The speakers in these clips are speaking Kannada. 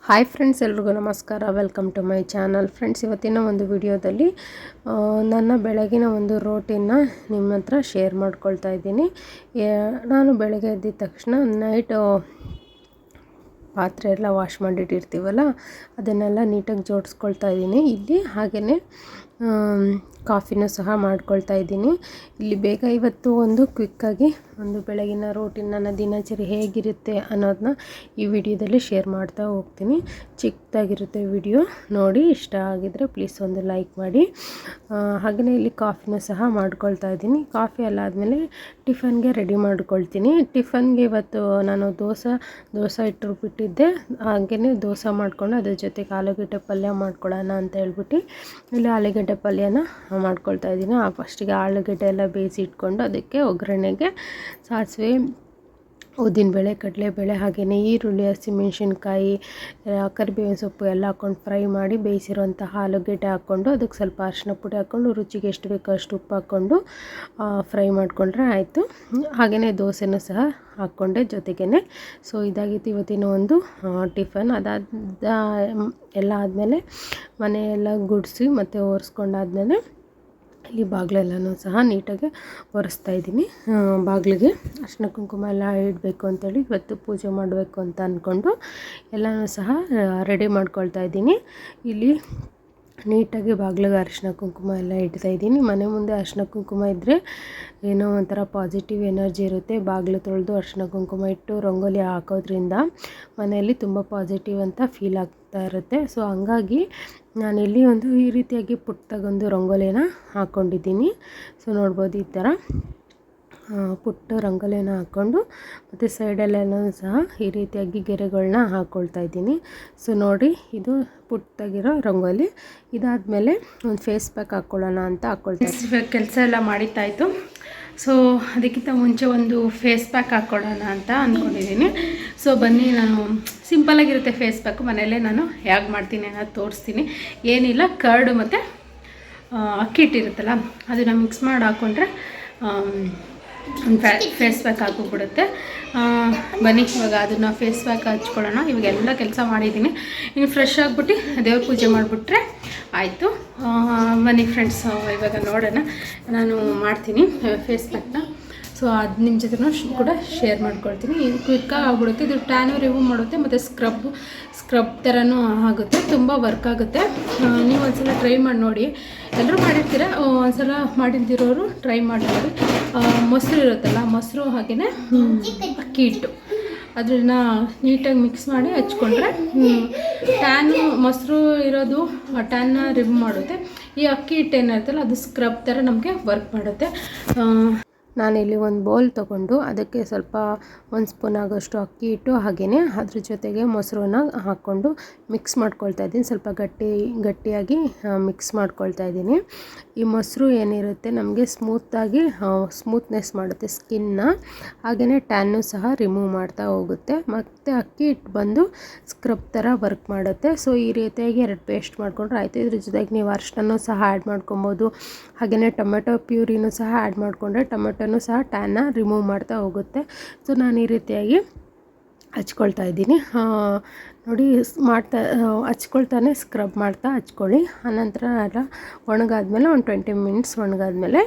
ಹಾಯ್ ಫ್ರೆಂಡ್ಸ್, ಎಲ್ರಿಗೂ ನಮಸ್ಕಾರ. Welcome to my channel. Friends, ಇವತ್ತಿನ ಒಂದು ವಿಡಿಯೋದಲ್ಲಿ ನನ್ನ ಬೆಳಗಿನ ಒಂದು ರೋಟೀನ್ನ ನಿಮ್ಮ ಹತ್ರ ಶೇರ್ ಮಾಡ್ಕೊಳ್ತಾ ಇದ್ದೀನಿ. ನಾನು ಬೆಳಗ್ಗೆ ಎದ್ದಿದ ತಕ್ಷಣ ನೈಟ್ ಪಾತ್ರೆ ಎಲ್ಲ ವಾಶ್ ಮಾಡಿಟ್ಟಿರ್ತೀವಲ್ಲ, ಅದನ್ನೆಲ್ಲ ನೀಟಾಗಿ ಜೋಡಿಸ್ಕೊಳ್ತಾ ಇದ್ದೀನಿ ಇಲ್ಲಿ. ಹಾಗೆಯೇ ಕಾಫಿನೂ ಸಹ ಮಾಡ್ಕೊಳ್ತಾ ಇದ್ದೀನಿ ಇಲ್ಲಿ. ಬೇಗ ಇವತ್ತು ಒಂದು ಕ್ವಿಕ್ಕಾಗಿ ಒಂದು ಬೆಳಗಿನ ರೋಟೀನ್, ನನ್ನ ದಿನಚರಿ ಹೇಗಿರುತ್ತೆ ಅನ್ನೋದನ್ನ ಈ ವಿಡಿಯೋದಲ್ಲಿ ಶೇರ್ ಮಾಡ್ತಾ ಹೋಗ್ತೀನಿ. ಚಿಕ್ಕದಾಗಿರುತ್ತೆ ವಿಡಿಯೋ, ನೋಡಿ ಇಷ್ಟ ಆಗಿದರೆ ಪ್ಲೀಸ್ ಒಂದು ಲೈಕ್ ಮಾಡಿ. ಹಾಗೆಯೇ ಇಲ್ಲಿ ಕಾಫಿನೂ ಸಹ ಮಾಡ್ಕೊಳ್ತಾ ಇದ್ದೀನಿ. ಕಾಫಿ ಎಲ್ಲ ಆದಮೇಲೆ ಟಿಫನ್ಗೆ ರೆಡಿ ಮಾಡ್ಕೊಳ್ತೀನಿ. ಟಿಫನ್ಗೆ ಇವತ್ತು ನಾನು ದೋಸೆ ಹಿಟ್ಟು ರುಬ್ಬಿಟ್ಟಿದ್ದೆ. ಹಾಗೆಯೇ ದೋಸೆ ಮಾಡಿಕೊಂಡು ಅದ್ರ ಜೊತೆಗೆ ಆಲೂಗಡ್ಡೆ ಪಲ್ಯ ಮಾಡ್ಕೊಳ್ಳೋಣ ಅಂತ ಹೇಳ್ಬಿಟ್ಟು ಇಲ್ಲಿ ಆಲೂಗಡ್ಡೆ ಪಲ್ಯನ ಮಾಡ್ಕೊಳ್ತಾ ಇದ್ದೀನಿ. ಫಸ್ಟಿಗೆ ಆಲೂಗಡ್ಡೆ ಎಲ್ಲ ಬೇಯಿಸಿ ಇಟ್ಕೊಂಡು ಅದಕ್ಕೆ ಒಗ್ಗರಣೆಗೆ ಸಾಸಿವೆ, ಉದ್ದಿನಬೇಳೆ, ಕಡಲೆಬೇಳೆ, ಹಾಗೆಯೇ ಈರುಳ್ಳಿ, ಹಸಿಮೆಣ್ಸಿನ್ಕಾಯಿ, ಕರಿಬೇವಿನ ಸೊಪ್ಪು ಎಲ್ಲ ಹಾಕ್ಕೊಂಡು ಫ್ರೈ ಮಾಡಿ ಬೇಯಿಸಿರುವಂತಹ ಆಲೂಗಡ್ಡೆ ಹಾಕ್ಕೊಂಡು ಅದಕ್ಕೆ ಸ್ವಲ್ಪ ಅರಿಶಿನ ಪುಡಿ ಹಾಕ್ಕೊಂಡು ರುಚಿಗೆ ಎಷ್ಟು ಬೇಕೋ ಅಷ್ಟು ಉಪ್ಪು ಹಾಕ್ಕೊಂಡು ಫ್ರೈ ಮಾಡಿಕೊಂಡ್ರೆ ಆಯಿತು. ಹಾಗೆಯೇ ದೋಸೆನೂ ಸಹ ಹಾಕ್ಕೊಂಡೆ ಜೊತೆಗೇ. ಸೊ ಇದಾಗಿತ್ತು ಇವತ್ತಿನ ಒಂದು ಟಿಫನ್. ಎಲ್ಲ ಆದಮೇಲೆ ಮನೆಯೆಲ್ಲ ಗುಡಿಸಿ ಮತ್ತು ಒರೆಸ್ಕೊಂಡಾದ್ಮೇಲೆ ಇಲ್ಲಿ ಬಾಗಿಲೆಲ್ಲನೂ ಸಹ ನೀಟಾಗಿ ಒರೆಸ್ತಾ ಇದ್ದೀನಿ. ಬಾಗಿಲಿಗೆ ಅರಿಶಿನ ಕುಂಕುಮ ಎಲ್ಲ ಇಡಬೇಕು ಅಂತೇಳಿ ಇವತ್ತು ಪೂಜೆ ಮಾಡಬೇಕು ಅಂತ ಅಂದ್ಕೊಂಡು ಎಲ್ಲನೂ ಸಹ ರೆಡಿ ಮಾಡ್ಕೊಳ್ತಾ ಇದ್ದೀನಿ. ಇಲ್ಲಿ ನೀಟಾಗಿ ಬಾಗಿಲಿಗೆ ಅರಿಶಿನ ಕುಂಕುಮ ಎಲ್ಲ ಇಡ್ತಾಯಿದ್ದೀನಿ. ಮನೆ ಮುಂದೆ ಅರಿಶಿನ ಕುಂಕುಮ ಇದ್ದರೆ ಏನೋ ಒಂಥರ ಪಾಸಿಟಿವ್ ಎನರ್ಜಿ ಇರುತ್ತೆ. ಬಾಗಿಲು ತೊಳೆದು ಅರಿಶಿನ ಕುಂಕುಮ ಇಟ್ಟು ರಂಗೋಲಿ ಹಾಕೋದ್ರಿಂದ ಮನೆಯಲ್ಲಿ ತುಂಬ ಪಾಸಿಟಿವ್ ಅಂತ ಫೀಲ್ ಆಗ್ತಾ ಇರುತ್ತೆ. ಸೊ ಹಂಗಾಗಿ ನಾನಿಲ್ಲಿ ಒಂದು ಈ ರೀತಿಯಾಗಿ ಪುಟ್ಟಗೊಂದು ರಂಗೋಲಿನ ಹಾಕ್ಕೊಂಡಿದ್ದೀನಿ. ಸೊ ನೋಡ್ಬೋದು, ಈ ಥರ ಪುಟ್ಟ ರಂಗೋಲಿನ ಹಾಕ್ಕೊಂಡು ಮತ್ತು ಸೈಡಲ್ಲೆಲ್ಲೂ ಸಹ ಈ ರೀತಿಯಾಗಿ ಗೆರೆಗಳನ್ನ ಹಾಕ್ಕೊಳ್ತಾ ಇದ್ದೀನಿ. ಸೊ ನೋಡಿ, ಇದು ಪುಟ್ಟಗಿರೋ ರಂಗೋಲಿ. ಇದಾದಮೇಲೆ ಒಂದು ಫೇಸ್ ಪ್ಯಾಕ್ ಹಾಕ್ಕೊಳ್ಳೋಣ ಅಂತ ಹಾಕ್ಕೊಳ್ತಾ ಕೆಲಸ ಎಲ್ಲ ಮಾಡಿತ್ತಾಯಿತು. ಸೊ ಅದಕ್ಕಿಂತ ಮುಂಚೆ ಒಂದು ಫೇಸ್ ಪ್ಯಾಕ್ ಹಾಕ್ಕೊಳ್ಳೋಣ ಅಂತ ಅಂದ್ಕೊಂಡಿದ್ದೀನಿ. ಸೊ ಬನ್ನಿ, ನಾನು ಸಿಂಪಲಾಗಿರುತ್ತೆ ಫೇಸ್ ಪ್ಯಾಕು. ಮನೆಯಲ್ಲೇ ನಾನು ಹೇಗೆ ಮಾಡ್ತೀನಿ ಅನ್ನೋದು ತೋರಿಸ್ತೀನಿ. ಏನಿಲ್ಲ, ಕರ್ಡು ಮತ್ತು ಅಕ್ಕಿ ಹಿಟ್ಟಿರುತ್ತಲ್ಲ ಅದನ್ನು ಮಿಕ್ಸ್ ಮಾಡಿ ಹಾಕ್ಕೊಂಡ್ರೆ ಒಂದು ಫೇಸ್ ಪ್ಯಾಕ್ ಹಾಕೋಗ್ಬಿಡುತ್ತೆ. ಬನ್ನಿ ಇವಾಗ ಅದನ್ನು ಫೇಸ್ ಪ್ಯಾಕ್ ಹಚ್ಕೊಳ್ಳೋಣ. ಇವಾಗೆಲ್ಲ ಕೆಲಸ ಮಾಡಿದ್ದೀನಿ. ಇನ್ನು ಫ್ರೆಶ್ ಆಗಿಬಿಟ್ಟು ದೇವ್ರ ಪೂಜೆ ಮಾಡಿಬಿಟ್ರೆ ಆಯಿತು. ಬನ್ನಿ ಫ್ರೆಂಡ್ಸ್, ಇವಾಗ ನೋಡೋಣ. ನಾನು ಮಾಡ್ತೀನಿ ಫೇಸ್ ಪ್ಯಾಕ್ನ. ಸೊ ಅದು ನಿಮ್ಮ ಜೊತೆನೂ ಕೂಡ ಶೇರ್ ಮಾಡ್ಕೊಳ್ತೀನಿ. ಇದು ಕ್ವಿಕ್ಕಾಗಿ ಆಗ್ಬಿಡುತ್ತೆ. ಇದು ಟ್ಯಾನು ರಿಮೂವ್ ಮಾಡುತ್ತೆ ಮತ್ತು ಸ್ಕ್ರಬ್ ಥರನೂ ಆಗುತ್ತೆ. ತುಂಬ ವರ್ಕ್ ಆಗುತ್ತೆ. ನೀವು ಒಂದ್ಸಲ ಟ್ರೈ ಮಾಡಿ ನೋಡಿ. ಎಲ್ಲರೂ ಮಾಡಿರ್ತೀರ, ಒಂದ್ಸಲ ಮಾಡಿದ್ದಿರೋರು ಟ್ರೈ ಮಾಡಿ ನೋಡಿ. ಮೊಸರು ಇರುತ್ತಲ್ಲ, ಮೊಸರು ಹಾಗೆಯೇ ಅಕ್ಕಿ ಹಿಟ್ಟು ಅದನ್ನು ನೀಟಾಗಿ ಮಿಕ್ಸ್ ಮಾಡಿ ಹಚ್ಕೊಂಡ್ರೆ ಟ್ಯಾನು, ಮೊಸರು ಇರೋದು ಟ್ಯಾನ್ನ ರಿಮೂವ್ ಮಾಡುತ್ತೆ. ಈ ಅಕ್ಕಿ ಹಿಟ್ಟು ಏನಿರುತ್ತಲ್ಲ ಅದು ಸ್ಕ್ರಬ್ ಥರ ನಮಗೆ ವರ್ಕ್ ಮಾಡುತ್ತೆ. ನಾನಿಲ್ಲಿ ಒಂದು ಬೌಲ್ ತೊಗೊಂಡು ಅದಕ್ಕೆ ಸ್ವಲ್ಪ 1 ಸ್ಪೂನ್ ಆಗೋಷ್ಟು ಅಕ್ಕಿ ಹಿಟ್ಟು ಹಾಗೆಯೇ ಅದ್ರ ಜೊತೆಗೆ ಮೊಸರನ್ನ ಹಾಕ್ಕೊಂಡು ಮಿಕ್ಸ್ ಮಾಡ್ಕೊಳ್ತಾ ಇದ್ದೀನಿ. ಸ್ವಲ್ಪ ಗಟ್ಟಿಯಾಗಿ ಮಿಕ್ಸ್ ಮಾಡ್ಕೊಳ್ತಾ ಇದ್ದೀನಿ. ಈ ಮೊಸರು ಏನಿರುತ್ತೆ ನಮಗೆ ಸ್ಮೂತ್ನೆಸ್ ಮಾಡುತ್ತೆ ಸ್ಕಿನ್ನ, ಹಾಗೆಯೇ ಟ್ಯಾನ್ನು ಸಹ ರಿಮೂವ್ ಮಾಡ್ತಾ ಹೋಗುತ್ತೆ. ಮತ್ತು ಅಕ್ಕಿ ಹಿಟ್ಟು ಬಂದು ಸ್ಕ್ರಬ್ ಥರ ವರ್ಕ್ ಮಾಡುತ್ತೆ. ಸೊ ಈ ರೀತಿಯಾಗಿ 2 ಪೇಸ್ಟ್ ಮಾಡಿಕೊಂಡ್ರೆ ಆಯಿತು. ಇದ್ರ ಜೊತೆಗೆ ನೀವು ಅರಿಶಿನೂ ಸಹ ಆ್ಯಡ್ ಮಾಡ್ಕೊಬೋದು. ಹಾಗೆಯೇ ಟೊಮೆಟೊ ಪ್ಯೂರಿನೂ ಸಹ ಆ್ಯಡ್ ಮಾಡಿಕೊಂಡ್ರೆ ಟೊಮೆಟೊನೂ ಸಹ ಟ್ಯಾನ್ನ ರಿಮೂವ್ ಮಾಡ್ತಾ ಹೋಗುತ್ತೆ. ಸೊ ನಾನು ಈ ರೀತಿಯಾಗಿ ಹಚ್ಕೊಳ್ತಾ ಇದ್ದೀನಿ. ನೋಡಿ, ಹಚ್ಕೊಳ್ತಾನೆ ಸ್ಕ್ರಬ್ ಮಾಡ್ತಾ ಹಚ್ಕೊಳ್ಳಿ. ಆನಂತರ ಎಲ್ಲ ಒಣಗಾದ್ಮೇಲೆ ಒಂದು 20 ಮಿನಿಟ್ಸ್ ಒಣಗಾದ್ಮೇಲೆ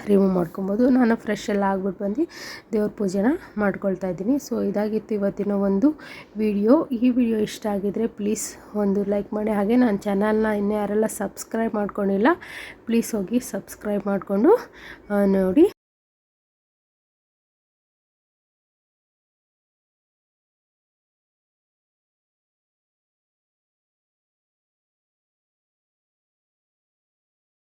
ರಿಮೂವ್ ಮಾಡ್ಕೊಬೋದು. ನಾನು ಫ್ರೆಶ್ ಎಲ್ಲ ಆಗ್ಬಿಟ್ಟು ಬಂದು ದೇವ್ರ ಪೂಜೆನ ಮಾಡ್ಕೊಳ್ತಾ ಇದ್ದೀನಿ. ಸೊ ಇದಾಗಿತ್ತು ಇವತ್ತಿನ ಒಂದು ವಿಡಿಯೋ. ಈ ವಿಡಿಯೋ ಇಷ್ಟ ಆಗಿದರೆ ಪ್ಲೀಸ್ ಒಂದು ಲೈಕ್ ಮಾಡಿ. ಹಾಗೆ ನನ್ನ ಚಾನಲ್ನ ಇನ್ನೂ ಯಾರೆಲ್ಲ ಸಬ್ಸ್ಕ್ರೈಬ್ ಮಾಡ್ಕೊಂಡಿಲ್ಲ ಪ್ಲೀಸ್ ಹೋಗಿ ಸಬ್ಸ್ಕ್ರೈಬ್ ಮಾಡಿಕೊಂಡು ನೋಡಿ.